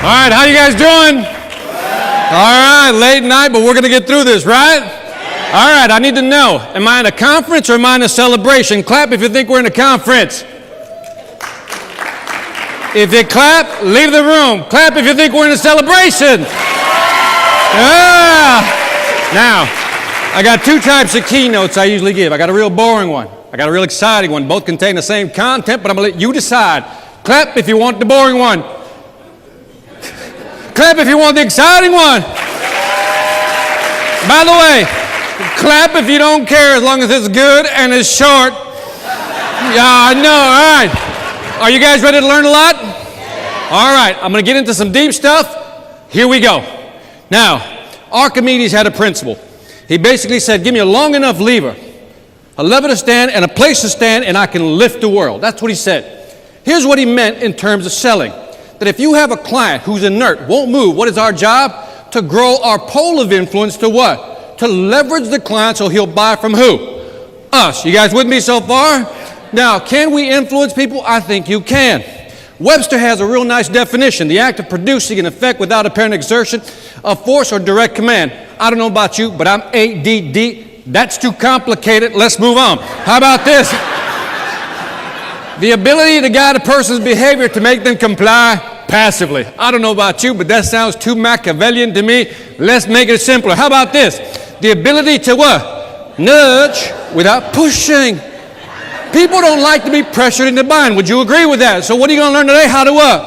All right, how you guys doing? All right, late night, but we're going to get through this, right? All right, I need to know, am I in a conference or am I in a celebration? Clap if you think we're in a conference. If you clap, leave the room. Clap if you think we're in a celebration. Now, I got two types of keynotes I usually give. I got a real boring one. I got a real exciting one. Both contain the same content, but I'm going to let you decide. Clap if you want the boring one. Clap if you want the exciting one. By the way, clap if you don't care as long as it's good and it's short. Yeah, I know. All right. Are you guys ready to learn a lot? All right. I'm going to get into some deep stuff. Here we go. Now, Archimedes had a principle. He basically said, give me a long enough lever, a lever to stand and a place to stand, and I can lift the world. That's what he said. Here's what he meant in terms of selling. That if you have a client who's inert, won't move, what is our job? To grow our pole of influence to what? To leverage the client so he'll buy from who? Us. You guys with me so far? Now, can we influence people? I think you can. Webster has a real nice definition. The act of producing an effect without apparent exertion of force or direct command. I don't know about you, but I'm ADD. That's too complicated. Let's move on. How about this? The ability to guide a person's behavior to make them comply passively. I don't know about you, but that sounds too Machiavellian to me. Let's make it simpler. How about this? The ability to what? Nudge without pushing. People don't like to be pressured into buying. Would you agree with that? So what are you going to learn today? How to what?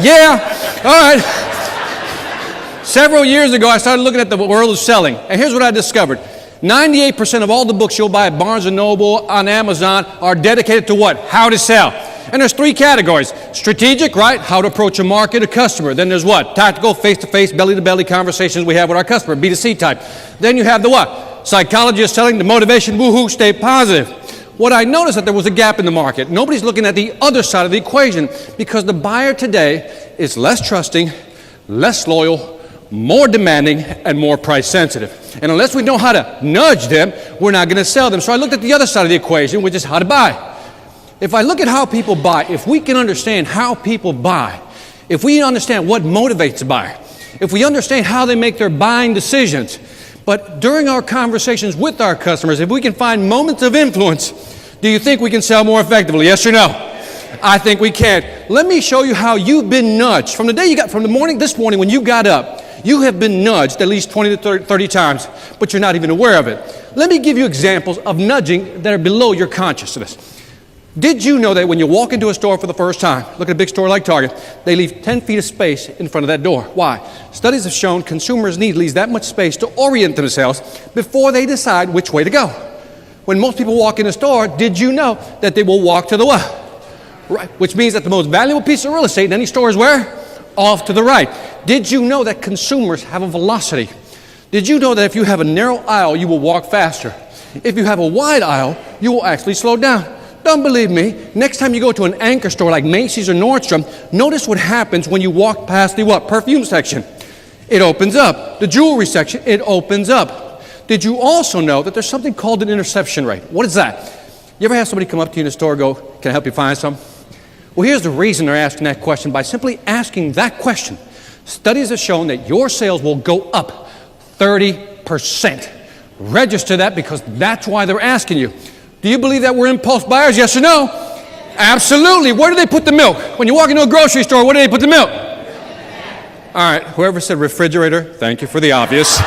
Yeah. All right. Several years ago, I started looking at the world of selling. And here's what I discovered. 98% of all the books you'll buy at Barnes & Noble, on Amazon, are dedicated to what? How to sell. And there's three categories. Strategic, right? How to approach a market, a customer. Then there's what? Tactical, face-to-face, belly-to-belly conversations we have with our customer, B2C type. Then you have the what? Psychology of selling, the motivation, woohoo, stay positive. What I noticed that there was a gap in the market. Nobody's looking at the other side of the equation because the buyer today is less trusting, less loyal, more demanding, and more price sensitive. And unless we know how to nudge them, we're not going to sell them. So I looked at the other side of the equation, which is how to buy. If I look at how people buy, if we can understand how people buy, if we understand what motivates a buyer, if we understand how they make their buying decisions, but during our conversations with our customers, if we can find moments of influence, do you think we can sell more effectively? Yes or no? I think we can. Let me show you how you've been nudged. From this morning when you got up, you have been nudged at least 20 to 30 times, but you're not even aware of it. Let me give you examples of nudging that are below your consciousness. Did you know that when you walk into a store for the first time, look at a big store like Target, they leave 10 feet of space in front of that door? Why? Studies have shown consumers need at least that much space to orient themselves before they decide which way to go. When most people walk in a store, did you know that they will walk to the what? Right, which means that the most valuable piece of real estate in any store is where? Off to the right. Did you know that consumers have a velocity? Did you know that if you have a narrow aisle, you will walk faster? If you have a wide aisle, you will actually slow down. Don't believe me? Next time you go to an anchor store like Macy's or Nordstrom, notice what happens when you walk past the what? Perfume section. It opens up. The jewelry section, it opens up. Did you also know that there's something called an interception rate? What is that? You ever have somebody come up to you in the store and go, can I help you find some? Well, here's the reason they're asking that question. By simply asking that question, studies have shown that your sales will go up 30%. Register that because that's why they're asking you. Do you believe that we're impulse buyers? Yes or no? Absolutely. Where do they put the milk? When you walk into a grocery store, where do they put the milk? All right, whoever said refrigerator, thank you for the obvious.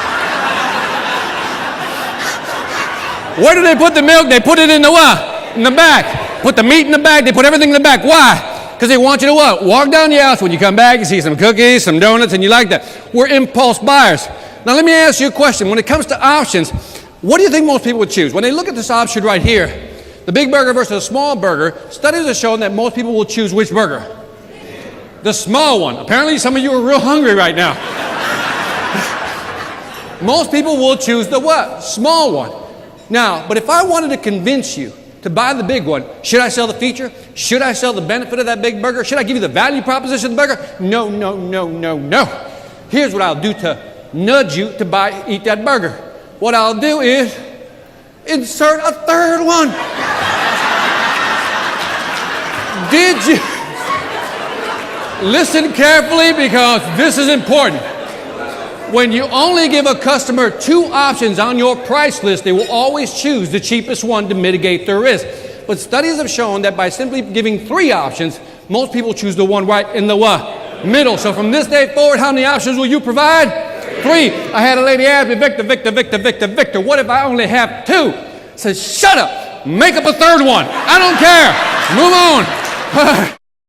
Where do they put the milk? They put it in the what? In the back. Put the meat in the back. They put everything in the back. Why? Because they want you to what? Walk down the aisle. When you come back, you see some cookies, some donuts, and you like that. We're impulse buyers. Now, let me ask you a question. When it comes to options, what do you think most people would choose? When they look at this option right here, the big burger versus a small burger, studies have shown that most people will choose which burger? The small one. Apparently, some of you are real hungry right now. Most people will choose the what? Small one. Now, but if I wanted to convince you to buy the big one, should I sell the feature? Should I sell the benefit of that big burger? Should I give you the value proposition of the burger? No, no, no, no, no. Here's what I'll do to nudge you to eat that burger. What I'll do is insert a third one. Listen carefully because this is important. When you only give a customer 2 options on your price list, they will always choose the cheapest one to mitigate their risk. But studies have shown that by simply giving 3 options, most people choose the one right in the middle. So from this day forward, how many options will you provide? 3. I had a lady ask me, Victor, what if I only have 2? I said, shut up, make up a 3rd one. I don't care, move on.